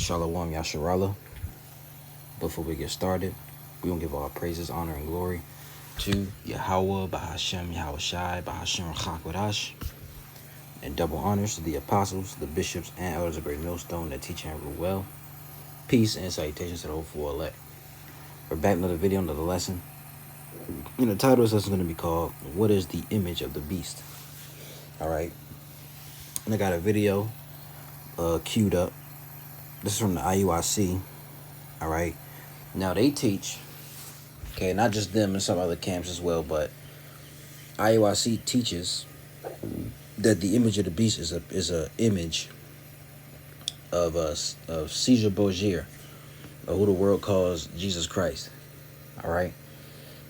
Shalom Yasharallah. Before we get started, we gonna give all praises, honor, and glory to Yahweh, Bahashem, Yahushai, Bahashem, Chakwadash, and double honors to the apostles, the bishops, and elders of Great Millstone that teach and rule well. Peace and salutations to the hopeful elect. We're back with another video, another lesson. And the title of this lesson is going to be called, What is the Image of the Beast? Alright. And I got a video queued up. This is from the IUIC. Alright. Now they teach, okay, not just them and some other camps as well, but IUIC teaches that the image of the beast is a image of Caesar Borgia, or who the world calls Jesus Christ. All right,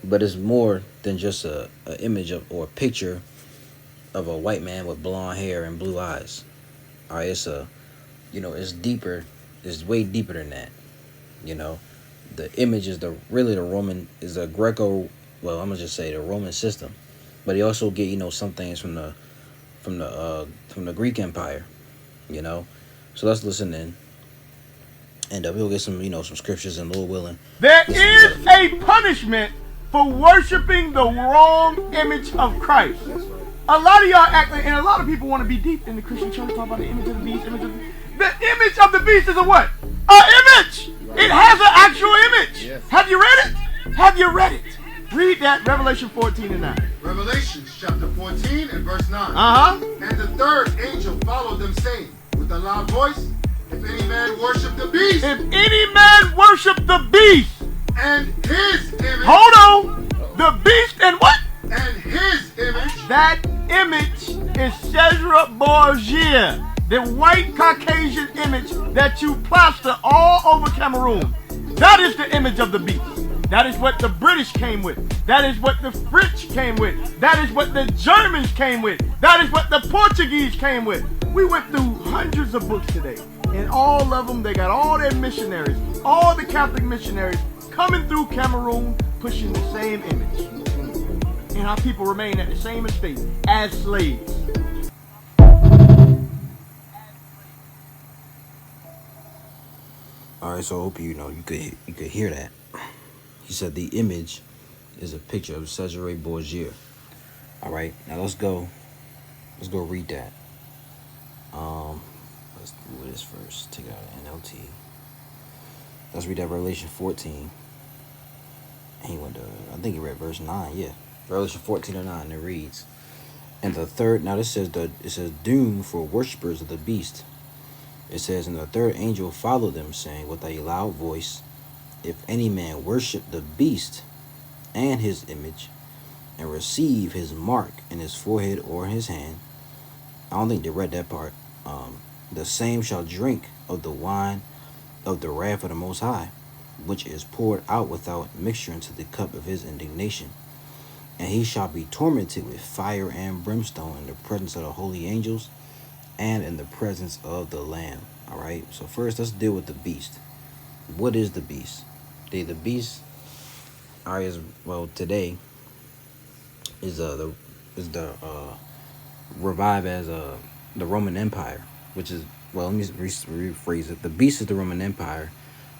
but it's more than just a image of or a picture of a white man with blonde hair and blue eyes. All right, it's deeper. It's way deeper than that. The image is the Roman, is a Greco. Well, I'm gonna just say the Roman system, but you also get some things from the Greek Empire. So let's listen in, and we'll get some some scriptures and Lord willing. There is a punishment for worshiping the wrong image of Christ. A lot of y'all acting, and a lot of people want to be deep in the Christian church, talk about the image of the beast. The image of the beast is a what? An image. It has an actual image. Yes. Have you read it? Have you read it? Read that, Revelation 14 and 9. Revelation chapter 14 and verse 9. And the third angel followed them, saying with a loud voice, if any man worship the beast. If any man worship the beast. And his image. Hold on. The beast and what? And his image. That image is Caesar Borgia. The white Caucasian image that you plaster all over Cameroon. That is the image of the beast. That is what the British came with. That is what the French came with. That is what the Germans came with. That is what the Portuguese came with. We went through hundreds of books today. And all of them, they got all their missionaries, all the Catholic missionaries coming through Cameroon pushing the same image. And our people remain at the same estate as slaves. All right, so I hope you could hear that. He said the image is a picture of Caesar Borgia. All right, now let's go read that. Let's do this first. Take it out of NLT. Let's read that Revelation 14. And he went to, I think he read verse 9. Yeah, Revelation 14 and 9. It reads, and the third. Now it says doom for worshippers of the beast. It says, and the third angel followed them, saying with a loud voice, if any man worship the beast and his image, and receive his mark in his forehead or in his hand. I don't think they read that part. The same shall drink of the wine of the wrath of the Most High, which is poured out without mixture into the cup of his indignation. And he shall be tormented with fire and brimstone in the presence of the holy angels and in the presence of the Lamb. All right. So first, let's deal with the beast. What is the beast? The beast, today is revived as the Roman Empire, which is, let me rephrase it. The beast is the Roman Empire,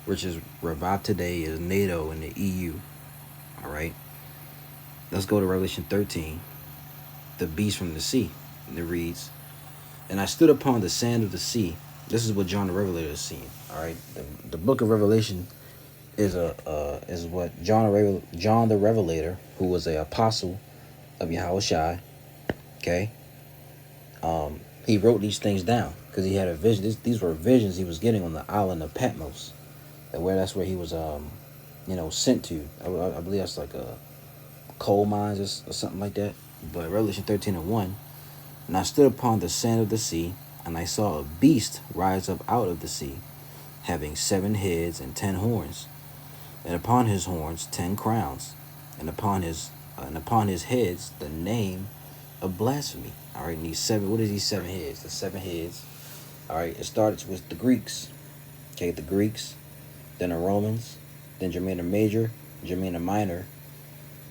which is revived today as NATO and the EU. All right. Let's go to Revelation 13. The beast from the sea. And it reads, and I stood upon the sand of the sea. This is what John the Revelator is seeing. All right. The book of Revelation is what John the Revelator, who was an apostle of Yahushai, okay, he wrote these things down because he had a vision. These were visions he was getting on the island of Patmos, that's where he was sent to. I believe that's like a coal mines or something like that. But Revelation 13 and 1, and I stood upon the sand of the sea, and I saw a beast rise up out of the sea, having 7 heads and 10 horns, and upon his horns 10 crowns, and upon his heads the name of blasphemy. All right, and what is these 7 heads? The 7 heads. All right, it starts with the Greeks. Okay, the Greeks, then the Romans, then Germania Major, Germania Minor,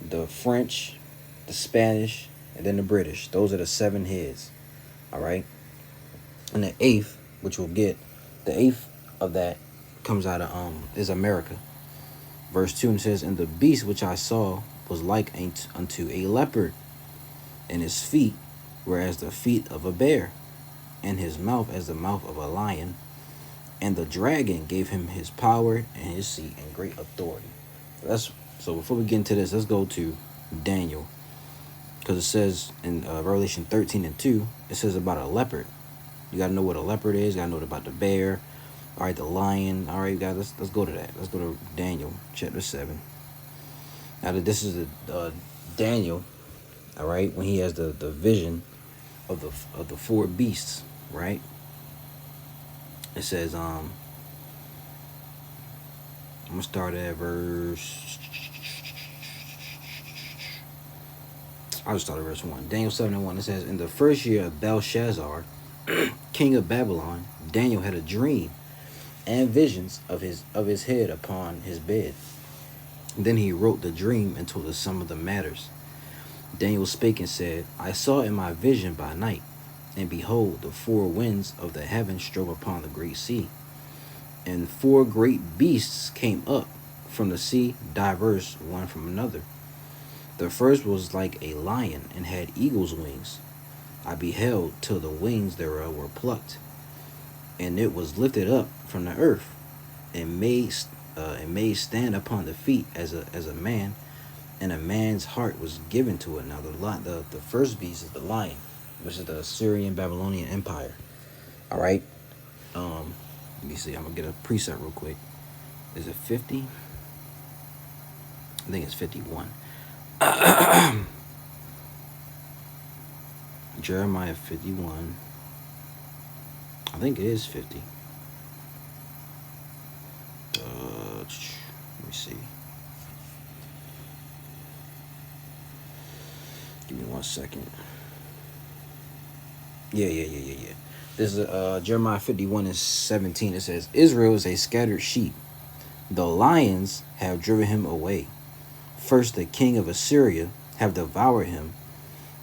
the French, the Spanish, and then the British. Those are the 7 heads. All right, and the 8th, which we'll get, the 8th of that comes out of is America. Verse 2 says, and the beast which I saw was like unto a leopard, and his feet were as the feet of a bear, and his mouth as the mouth of a lion. And the dragon gave him his power and his seat and great authority. So before we get into this, let's go to Daniel, because it says in Revelation 13:2, it says about a leopard. You got to know what a leopard is. You got to know about the bear. All right, the lion. All right, guys, let's go to that. Let's go to Daniel chapter 7. Now, this is Daniel, all right, when he has the vision of the four beasts, right? It says, I'm going to start at verse... I'll just start at verse 1. Daniel 7:1, it says, in the first year of Belshazzar, king of Babylon, Daniel had a dream and visions of his head upon his bed. Then he wrote the dream and told us some of the matters. Daniel spake and said, I saw in my vision by night, and behold, the four winds of the heaven strove upon the great sea. And four great beasts came up from the sea, diverse one from another. The first was like a lion, and had eagle's wings. I beheld till the wings thereof were plucked, and it was lifted up from the earth, and made stand upon the feet as a man, and a man's heart was given to it. Now the first beast is the lion, which is the Assyrian Babylonian Empire. All right. Let me see. I'm gonna get a preset real quick. Is it 50? I think it's 51. Jeremiah 51. I think it is 50. Let me see. Give me 1 second. Yeah. This is Jeremiah 51:17. It says, Israel is a scattered sheep. The lions have driven him away. First, the king of Assyria have devoured him.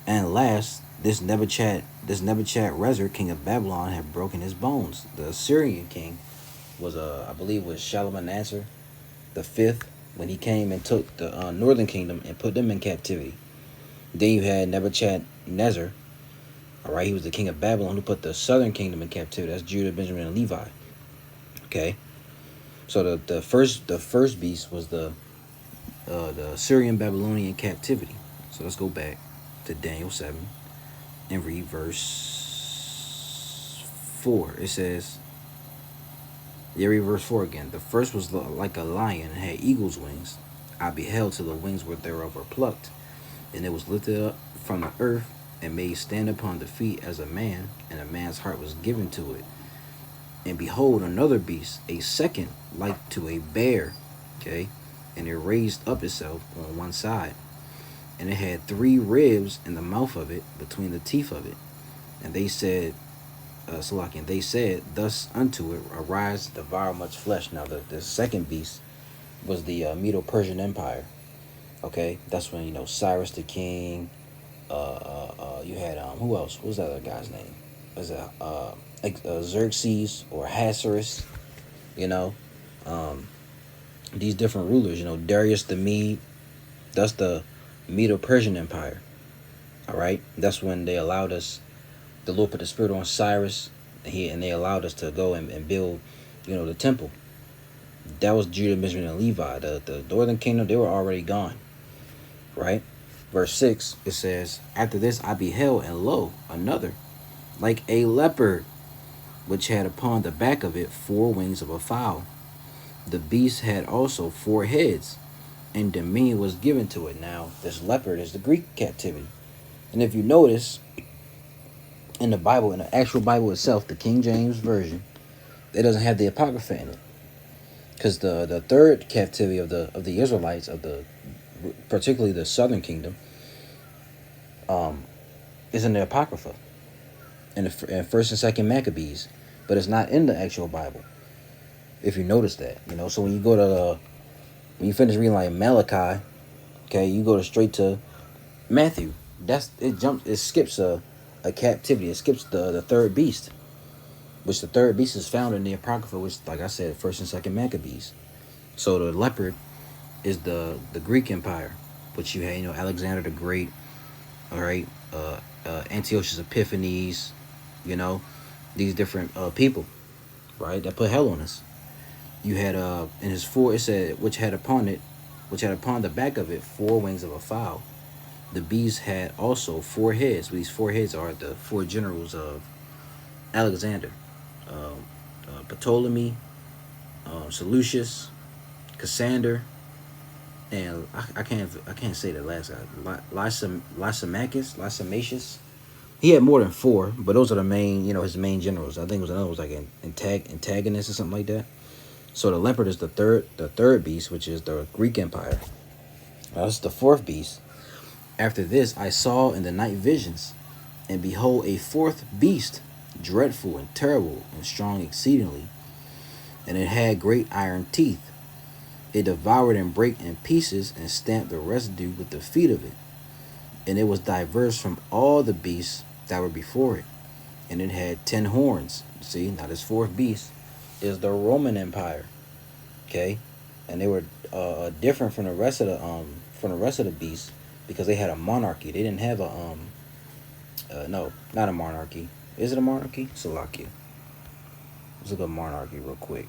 And last, this Nebuchadrezzar, king of Babylon, have broken his bones. The Assyrian king was, I believe, was Shalmaneser the fifth, when he came and took the northern kingdom and put them in captivity. Then you had Nebuchadnezzar. All right, he was the king of Babylon who put the southern kingdom in captivity. That's Judah, Benjamin, and Levi. Okay, so the first beast was the Assyrian Babylonian captivity. So let's go back to Daniel 7 and read verse 4. It says, read verse 4 again. The first was like a lion and had eagle's wings. I beheld till the wings were thereof were plucked, and it was lifted up from the earth, and made stand upon the feet as a man, and a man's heart was given to it. And behold, another beast, a second, like to a bear, okay, and it raised up itself on one side, and it had 3 ribs in the mouth of it, between the teeth of it. And they said, they said thus unto it, arise, devour much flesh. Now the second beast was the Medo-Persian Empire. Okay, that's when Cyrus the king. You had who else? What was that other guy's name? Was it Xerxes or Ahasuerus? These different rulers. Darius the Mede. That's the Medo-Persian Empire. All right, that's when they allowed us. The Lord put the spirit on Cyrus, and they allowed us to go and build, the temple. That was Judah, Benjamin, and Levi. The northern kingdom, they were already gone. Right? Verse 6, it says, after this I beheld, and lo, another, like a leopard, which had upon the back of it 4 wings of a fowl. The beast had also 4 heads, and dominion was given to it. Now, this leopard is the Greek captivity. And if you notice, in the Bible, in the actual Bible itself, the King James Version, it doesn't have the Apocrypha in it. Because the third captivity of the Israelites, particularly the southern kingdom, is in the Apocrypha, in 1st and 2nd Maccabees, but it's not in the actual Bible. If you notice that, so when you go to when you finish reading like Malachi, okay, you go straight to Matthew. It skips a captivity. It skips the third beast. which the third beast is found in the Apocrypha, which, like I said, first and second Maccabees. So the leopard is the Greek Empire, which you had, Alexander the Great, all right, Antiochus Epiphanes, these different people, right, that put hell on us. You had in his four, it said, which had upon the back of it 4 wings of a fowl. The beast had also 4 heads. These 4 heads are the 4 generals of Alexander: Ptolemy, Seleucus, Cassander, and I can't say the last guy. Lysimachus. He had more than 4, but those are the main, his main generals. I think another was like an antagonist or something like that. So the leopard is the third beast, which is the Greek Empire. That's the 4th beast. After this, I saw in the night visions, and behold, a 4th beast, dreadful and terrible and strong exceedingly, and it had great iron teeth. It devoured and brake in pieces and stamped the residue with the feet of it. And it was diverse from all the beasts that were before it. And it had 10 horns. See, now this 4th beast is the Roman Empire. Okay, and they were different from the rest of the beasts because they had a monarchy. They didn't have a no, not a monarchy. Is it a monarchy? Salakia. Let's look at monarchy real quick.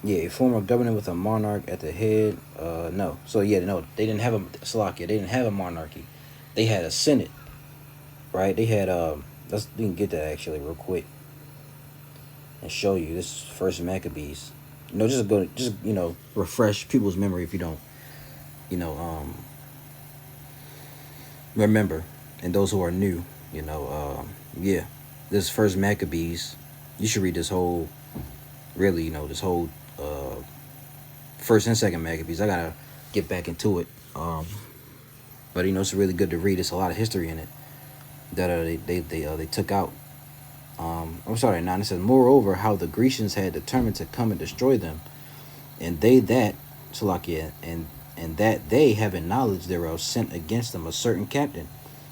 Yeah, a form of government with a monarch at the head. No. So yeah, no, they didn't have a Salakia. They didn't have a monarchy. They had a senate, right? They had we can get that actually real quick and show you. This is First Maccabees. Just refresh people's memory if you don't, remember, and those who are new, yeah, this First Maccabees. You should read this whole, really, this whole First and Second Maccabees. I gotta get back into it, but it's really good to read. It's a lot of history in it that they took out. I'm sorry, 9. It says, moreover, how the Grecians had determined to come and destroy them, and that they, having knowledge thereof, sent against them a certain captain,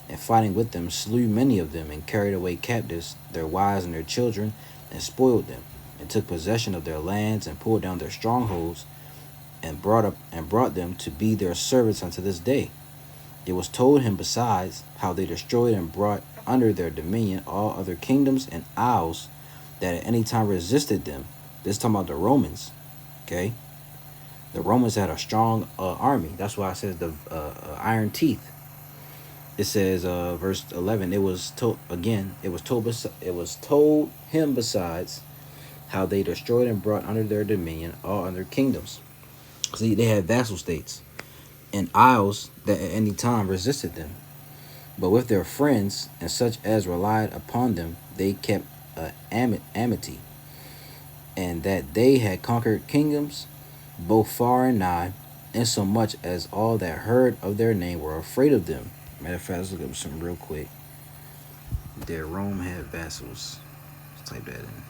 and fighting with them, slew many of them, and carried away captives their wives and their children, and spoiled them, and took possession of their lands, and pulled down their strongholds, and brought them to be their servants unto this day. It was told him besides how they destroyed and brought under their dominion all other kingdoms and isles that at any time resisted them. This is talking about the Romans. Okay, the Romans had a strong army. That's why it says the iron teeth. It says verse 11. It was told him besides how they destroyed and brought under their dominion all other kingdoms. See, they had vassal states and isles that at any time resisted them. But with their friends and such as relied upon them, they kept amity, and that they had conquered kingdoms, both far and nigh, insomuch as all that heard of their name were afraid of them. Matter of fact, let's look up some real quick. That Rome had vassals. Let's type that in.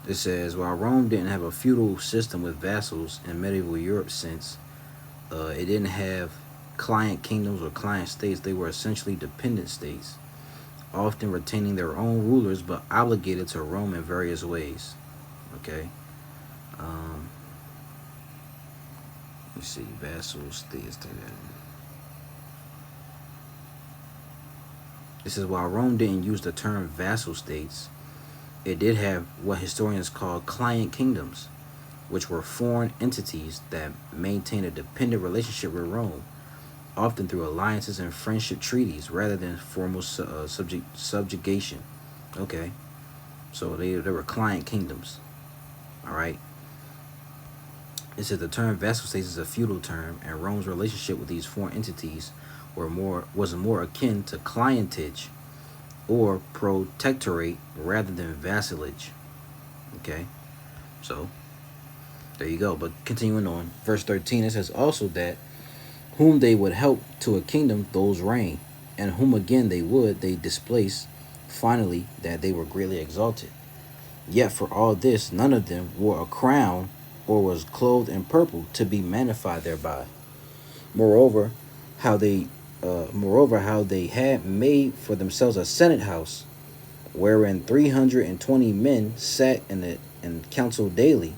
It says, while Rome didn't have a feudal system with vassals in medieval Europe since it didn't have client kingdoms or client states, they were essentially dependent states, often retaining their own rulers but obligated to Rome in various ways. Okay. Let's see, vassal states. This is while Rome didn't use the term vassal states, it did have what historians call client kingdoms, which were foreign entities that maintained a dependent relationship with Rome, often through alliances and friendship treaties rather than formal subjugation. Okay, so they were client kingdoms. All right. It says the term vassal states is a feudal term, and Rome's relationship with these foreign entities was more akin to clientage or protectorate rather than vassalage. Okay, so there you go. But continuing on, verse 13, it says also that whom they would help to a kingdom, those reign, and whom again they displace, finally that they were greatly exalted. Yet for all this, none of them wore a crown or was clothed in purple to be magnified thereby. Moreover, how they had made for themselves a senate house, wherein 320 men sat in council daily,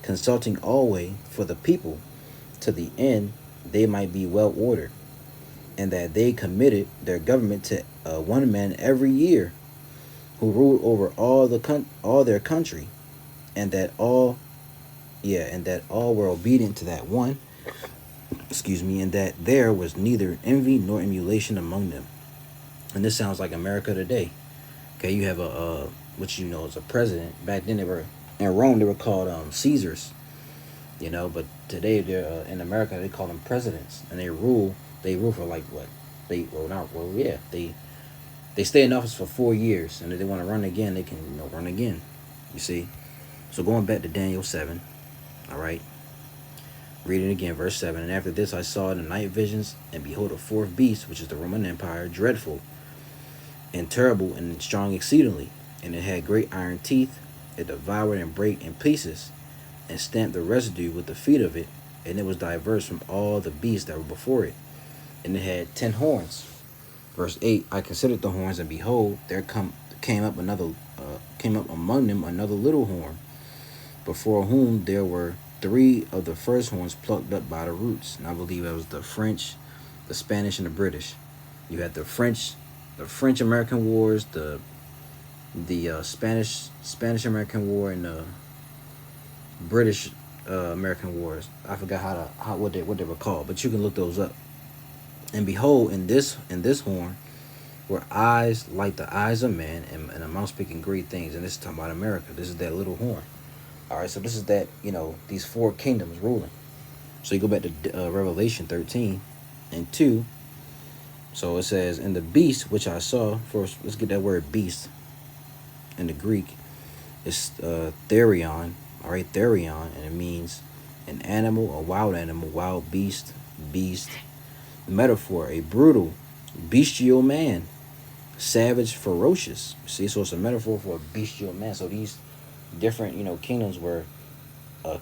consulting always for the people, to the end they might be well ordered, and that they committed their government to one man every year, who ruled over all their country, and that all were obedient to that one. And that there was neither envy nor emulation among them. And this sounds like America today. Okay, you have a what is a president. Back then they were in Rome. They were called Caesars. But today they're in America. They call them presidents, and they rule. They rule for like what? They stay in office for 4 years, and if they want to run again, they can run again. You see. So going back to Daniel 7. All right. Read it again, verse 7. And after this I saw in the night visions, and behold, a fourth beast, which is the Roman Empire, dreadful and terrible and strong exceedingly. And it had great iron teeth. It devoured and brake in pieces, and stamped the residue with the feet of it. And it was diverse from all the beasts that were before it. And it had 10 horns. Verse 8. I considered the horns, and behold, there came up among them another little horn, before whom there were 3 of the first horns plucked up by the roots. And I believe that was the French, the Spanish, and the British. You had the French-American Wars, the Spanish-American War, and the British American Wars. I forgot what they were called, but you can look those up. And behold, in this horn were eyes like the eyes of man, and a mouth speaking great things. And this is talking about America. This is that little horn. All right, so this is that, these 4 kingdoms ruling. So you go back to Revelation 13 and 2. So it says, and the beast which I saw, first let's get that word beast in the Greek. It's therion, all right, therion, and it means an animal, a wild animal, wild beast. Metaphor, a brutal, bestial man, savage, ferocious. See, so it's a metaphor for a bestial man. So these different kingdoms were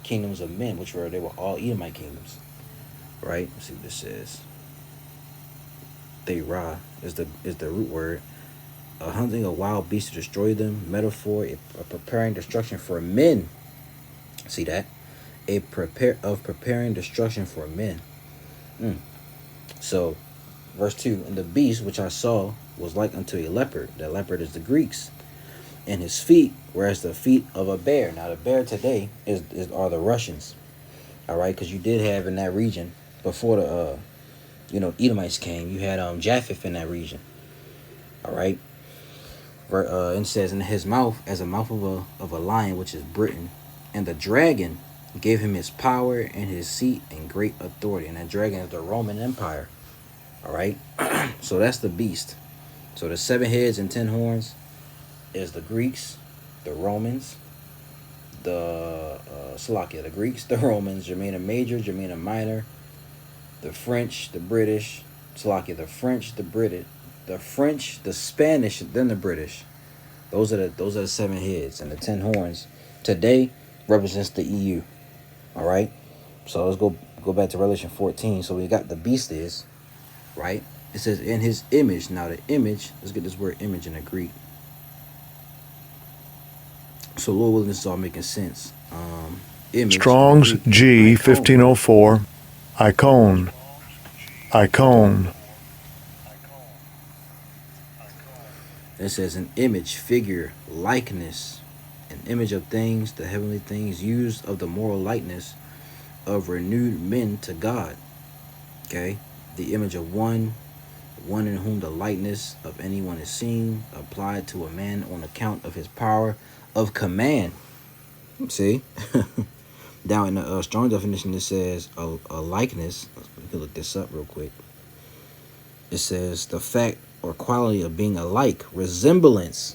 kingdoms of men, they were all Edomite kingdoms, right? Let's see what this says. Thera is the root word. Hunting a wild beast to destroy them. Metaphor, a preparing destruction for men. See that? Preparing destruction for men. So verse 2, and the beast which I saw was like unto a leopard. That leopard is the Greeks. And his feet were as the feet of a bear. Now the bear today are the Russians, all right, because you did have in that region before the Edomites came. You had Japheth in that region, all right. And it says, in his mouth as a mouth of a lion, which is Britain, and the dragon gave him his power and his seat and great authority. And that dragon is the Roman Empire, all right. So that's the beast. So the 7 heads and 10 horns is the Greeks, the Romans, the Greeks, the Romans, Germania Major, Germania Minor, the French, the British, the French, the Spanish, then the British. Those are the 7 heads, and the 10 horns today represents the EU. All right. So let's go back to Revelation 14. So we got the beast is, right? It says in his image. Now the image, let's get this word image in the Greek. So Lord willing, this is all making sense. Image, Strong's G 1504. Icon. It says an image, figure, likeness, an image of things, the heavenly things, used of the moral likeness of renewed men to God. Okay, the image of one in whom the likeness of anyone is seen, applied to a man on account of his power of command. See? Down in the strong definition, it says a likeness. We can look this up real quick. It says the fact or quality of being alike, resemblance.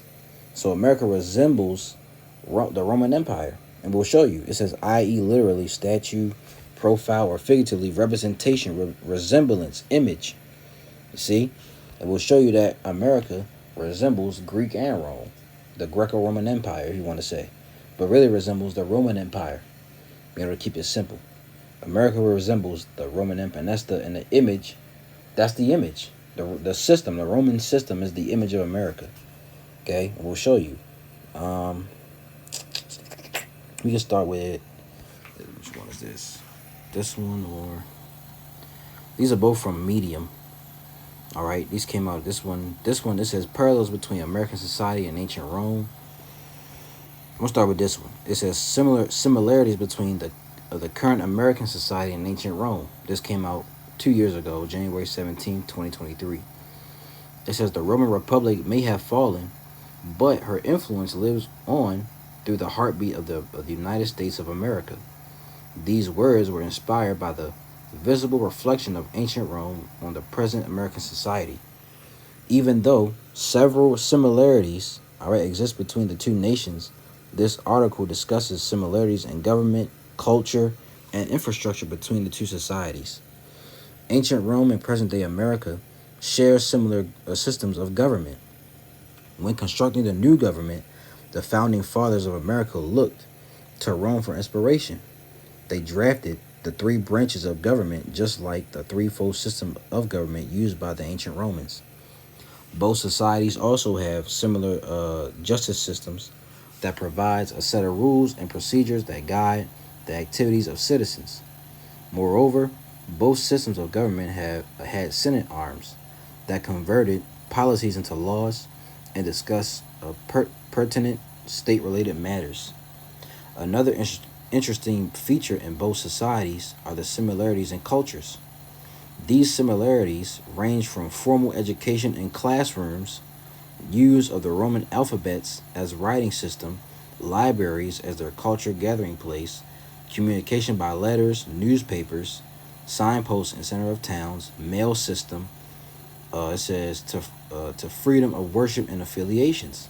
So America resembles the Roman Empire. And we'll show you. It says, i.e. literally, statue, profile, or figuratively, representation, resemblance, image. You see? And we'll show you that America resembles Greek and Rome. the Greco-Roman Empire, if you want to say, but really resembles the Roman Empire. You know, to keep it simple, America resembles the Roman Empire, and that's the image. That's the image. The system, the Roman system, is the image of America. Okay, we'll show you. We can start with, which one is this? This one, or these are both from Medium. All right, these came out. This one. This says parallels between American society and ancient Rome. I'm gonna start with this one. It says similarities between the current American society and ancient Rome. This came out 2 years ago, January 17, 2023. It says the Roman Republic may have fallen, but her influence lives on through the heartbeat of the United States of America. These words were inspired by the visible reflection of ancient Rome on the present American society. Even though several similarities exist between the two nations, this article discusses similarities in government, culture, and infrastructure between the two societies. Ancient Rome and present-day America share similar systems of government. When constructing the new government, the founding fathers of America looked to Rome for inspiration. They drafted the three branches of government just like the threefold system of government used by the ancient Romans. Both societies also have similar justice systems that provides a set of rules and procedures that guide the activities of citizens. Moreover, both systems of government have had Senate arms that converted policies into laws and discuss pertinent state-related matters. Another interesting feature in both societies are the similarities in cultures. These similarities range from formal education in classrooms, use of the Roman alphabets as writing system, libraries as their culture gathering place, communication by letters, newspapers, signposts in center of towns, mail system. It says to freedom of worship and affiliations.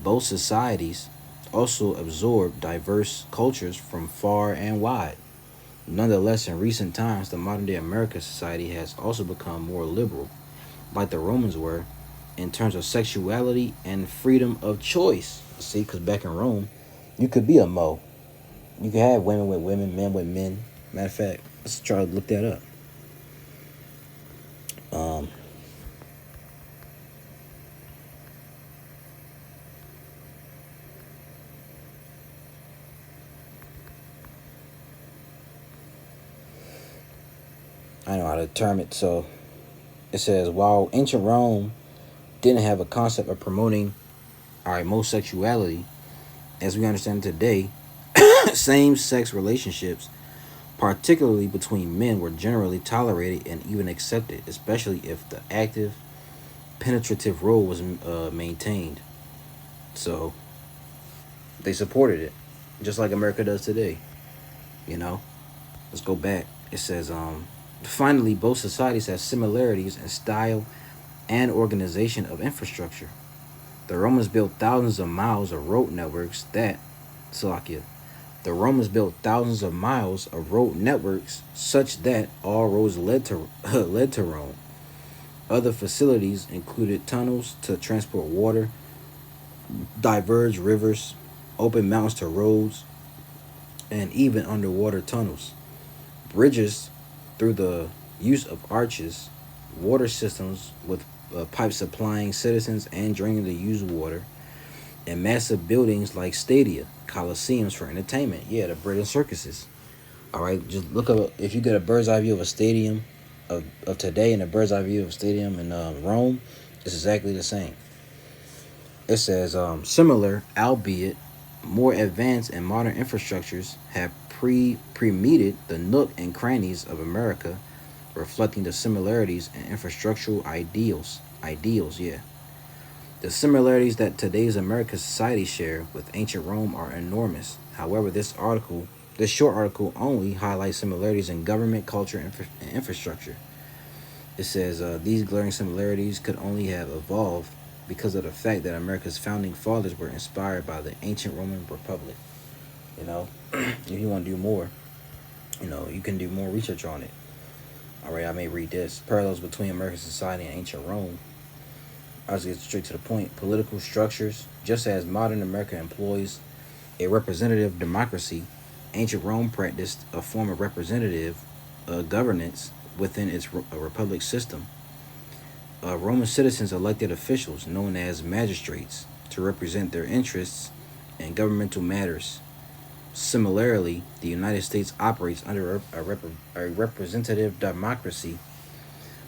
Both societies also absorb diverse cultures from far and wide. Nonetheless, in recent times, the modern-day American society has also become more liberal, like the Romans were, in terms of sexuality and freedom of choice. See, because back in Rome, you could be a Mo. You could have women with women, men with men. Matter of fact, let's try to look that up. I know how to term it. So it says, while ancient Rome didn't have a concept of promoting homosexuality as we understand it today, same-sex relationships, particularly between men, were generally tolerated and even accepted, especially if the active, penetrative role was maintained. So they supported it, just like America does today. You know, let's go back. It says, finally, both societies have similarities in style and organization of infrastructure. The Romans built thousands of miles of road networks that, the Romans built thousands of miles of road networks such that all roads led to Rome. Other facilities included tunnels to transport water, diverge rivers, open mountains to roads, and even underwater tunnels. Bridges through the use of arches, water systems with pipes supplying citizens and draining the used water, and massive buildings like stadia, coliseums for entertainment. Yeah, the British circuses. All right, just look up, if you get a bird's eye view of a stadium of today and a bird's eye view of a stadium in Rome, it's exactly the same. It says, similar, albeit more advanced and modern infrastructures have pre-meted the nook and crannies of America, reflecting the similarities in infrastructural ideals. The similarities that today's American society share with ancient Rome are enormous. However, this short article only highlights similarities in government, culture, and infrastructure. It says these glaring similarities could only have evolved because of the fact that America's founding fathers were inspired by the ancient Roman Republic. You know, if you want to do more, you can do more research on it. All right, I may read this. Parallels between American society and ancient Rome. I'll just get straight to the point. Political structures. Just as modern America employs a representative democracy, ancient Rome practiced a form of representative governance within its republic system. Roman citizens elected officials known as magistrates to represent their interests in governmental matters. Similarly, the United States operates under a representative democracy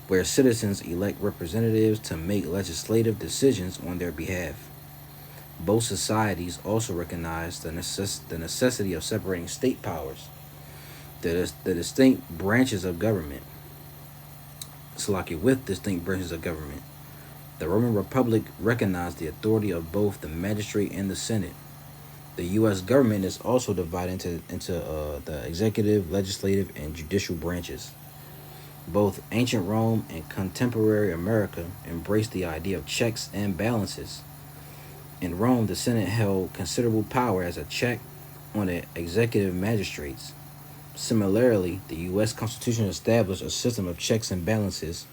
where citizens elect representatives to make legislative decisions on their behalf. Both societies also recognize the necessity of separating state powers, the distinct branches of government. With distinct branches of government. The Roman Republic recognized the authority of both the magistrate and the Senate. The U.S. government is also divided into the executive, legislative, and judicial branches. Both ancient Rome and contemporary America embraced the idea of checks and balances. In Rome, the Senate held considerable power as a check on the executive magistrates. Similarly, the U.S. Constitution established a system of checks and balances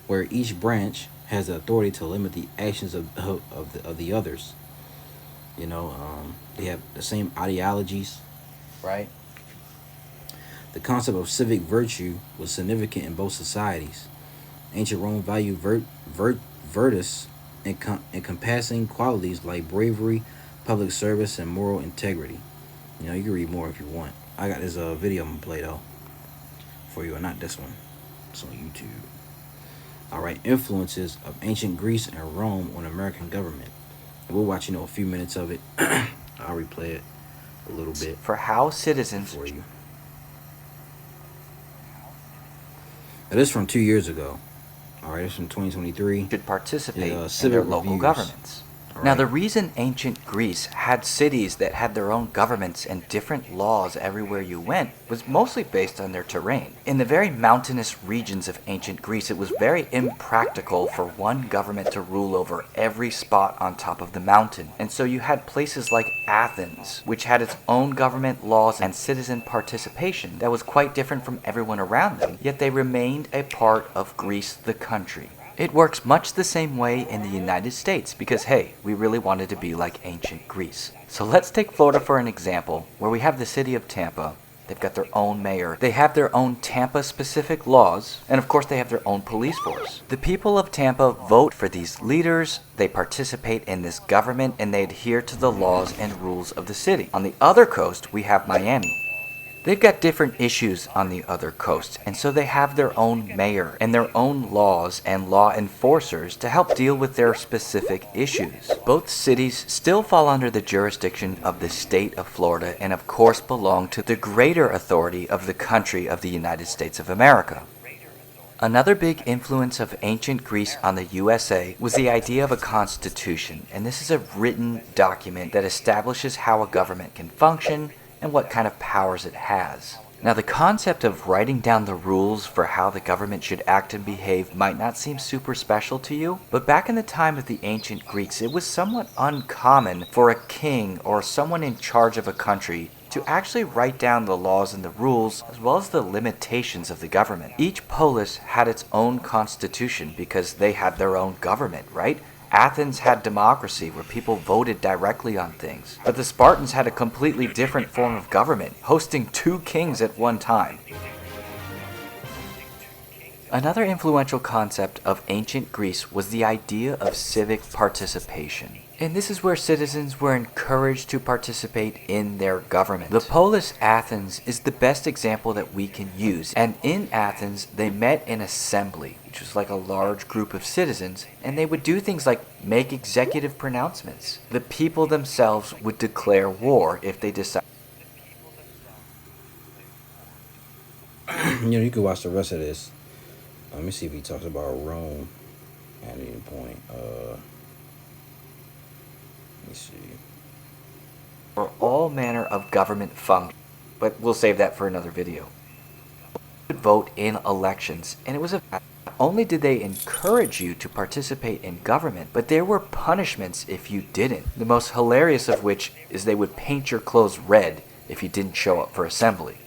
where each branch has the authority to limit the actions of the others. They have the same ideologies, right? The concept of civic virtue was significant in both societies. Ancient Rome valued virtus, encompassing qualities like bravery, public service, and moral integrity. You can read more if you want. I got this video I'm going to play, though, for you, and not this one. It's on YouTube. Alright, influences of ancient Greece and Rome on American government. We'll watch, a few minutes of it. I'll replay it a little bit. For how citizens... For you. Now, this is from 2 years ago. Alright, it's from 2023. ...should participate in civic their local reviews. governments. Now, the reason ancient Greece had cities that had their own governments and different laws everywhere you went was mostly based on their terrain. In the very mountainous regions of ancient Greece, it was very impractical for one government to rule over every spot on top of the mountain. And so you had places like Athens, which had its own government, laws, and citizen participation that was quite different from everyone around them, yet they remained a part of Greece, the country. It works much the same way in the United States because, hey, we really wanted to be like ancient Greece. So let's take Florida for an example, where we have the city of Tampa. They've got their own mayor. They have their own Tampa-specific laws, and of course they have their own police force. The people of Tampa vote for these leaders, they participate in this government, and they adhere to the laws and rules of the city. On the other coast, we have Miami. They've got different issues on the other coast, and so they have their own mayor and their own laws and law enforcers to help deal with their specific issues. Both cities still fall under the jurisdiction of the state of Florida and of course belong to the greater authority of the country of the United States of America. Another big influence of ancient Greece on the USA was the idea of a constitution, and this is a written document that establishes how a government can function and what kind of powers it has. Now, the concept of writing down the rules for how the government should act and behave might not seem super special to you, but back in the time of the ancient Greeks, it was somewhat uncommon for a king or someone in charge of a country to actually write down the laws and the rules as well as the limitations of the government. Each polis had its own constitution because they had their own government, right? Athens had democracy where people voted directly on things, but the Spartans had a completely different form of government, hosting 2 kings at one time. Another influential concept of ancient Greece was the idea of civic participation. And this is where citizens were encouraged to participate in their government. The polis Athens is the best example that we can use. And in Athens, they met in assembly, which was like a large group of citizens, and they would do things like make executive pronouncements. The people themselves would declare war if they decided. You can watch the rest of this. Let me see if he talks about Rome at any point. Let me see. For all manner of government function, but we'll save that for another video. Vote in elections, and it was not only did they encourage you to participate in government, but there were punishments if you didn't. The most hilarious of which is they would paint your clothes red if you didn't show up for assembly.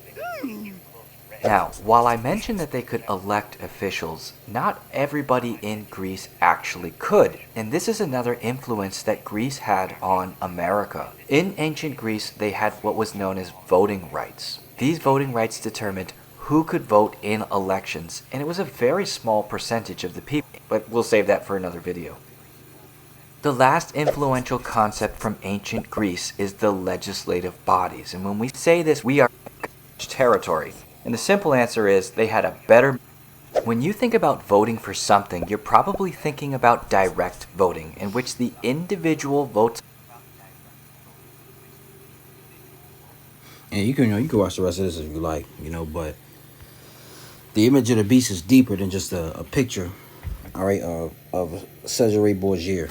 Now, while I mentioned that they could elect officials, not everybody in Greece actually could, and this is another influence that Greece had on America. In ancient Greece, they had what was known as voting rights. These voting rights determined who could vote in elections, and it was a very small percentage of the people, but we'll save that for another video. The last influential concept from ancient Greece is the legislative bodies, and when we say this, we are territory. And the simple answer is they had a better... When you think about voting for something, you're probably thinking about direct voting, in which the individual votes. And you can watch the rest of this if you like, but the image of the beast is deeper than just a picture, all right, of Cesare Borgia,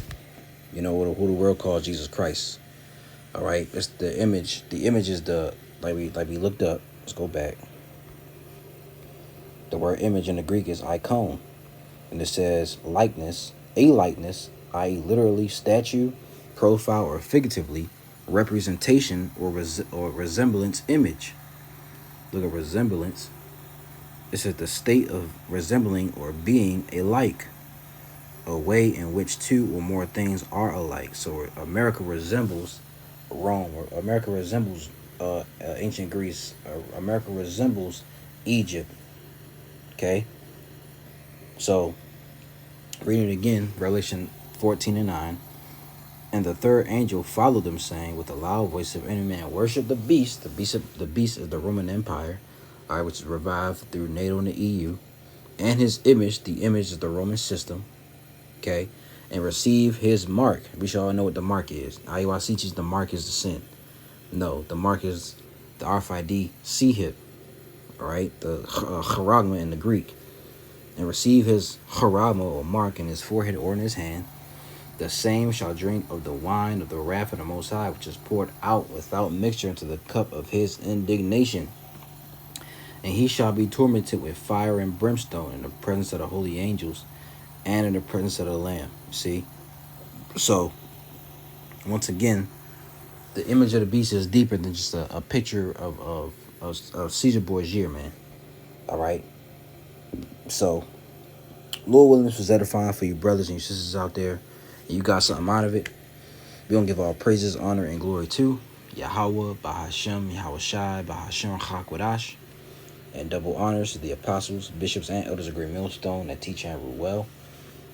who the world calls Jesus Christ, all right. It's the image. The image is like we looked up. Let's go back. The word image in the Greek is icon, and it says likeness, a likeness, i.e. literally statue, profile, or figuratively representation or resemblance image. Look at resemblance. It says the state of resembling or being alike, a way in which two or more things are alike. So America resembles Rome, or America resembles ancient Greece, America resembles Egypt. Okay, so reading it again, Revelation 14:9. And the third angel followed them, saying with a loud voice, if any man worship the beast, the beast is the Roman Empire, all right, which is revived through NATO and the EU, and his image, the image is the Roman system, okay, and receive his mark. We should all know what the mark is. IUIC teaches the mark is the sin. No, the mark is the RFID C-hip, all right, the charagma in the Greek, and receive his charagma or mark in his forehead or in his hand. The same shall drink of the wine of the wrath of the Most High, which is poured out without mixture into the cup of his indignation. And he shall be tormented with fire and brimstone in the presence of the holy angels and in the presence of the Lamb. See? So, once again, the image of the beast is deeper than just a picture of Caesar Borgia, man. All right? So, Lord willing, this was edifying for you brothers and your sisters out there. You got something out of it. We're going to give all praises, honor, and glory to Yahweh, Bahashem, Yahweh Shai, Bahashem, Chakwadash, and double honors to the apostles, bishops, and elders of Great Millstone that teach and rule well.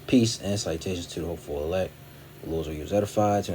Peace and salutations to the hopeful elect. The Lord's will use edified. To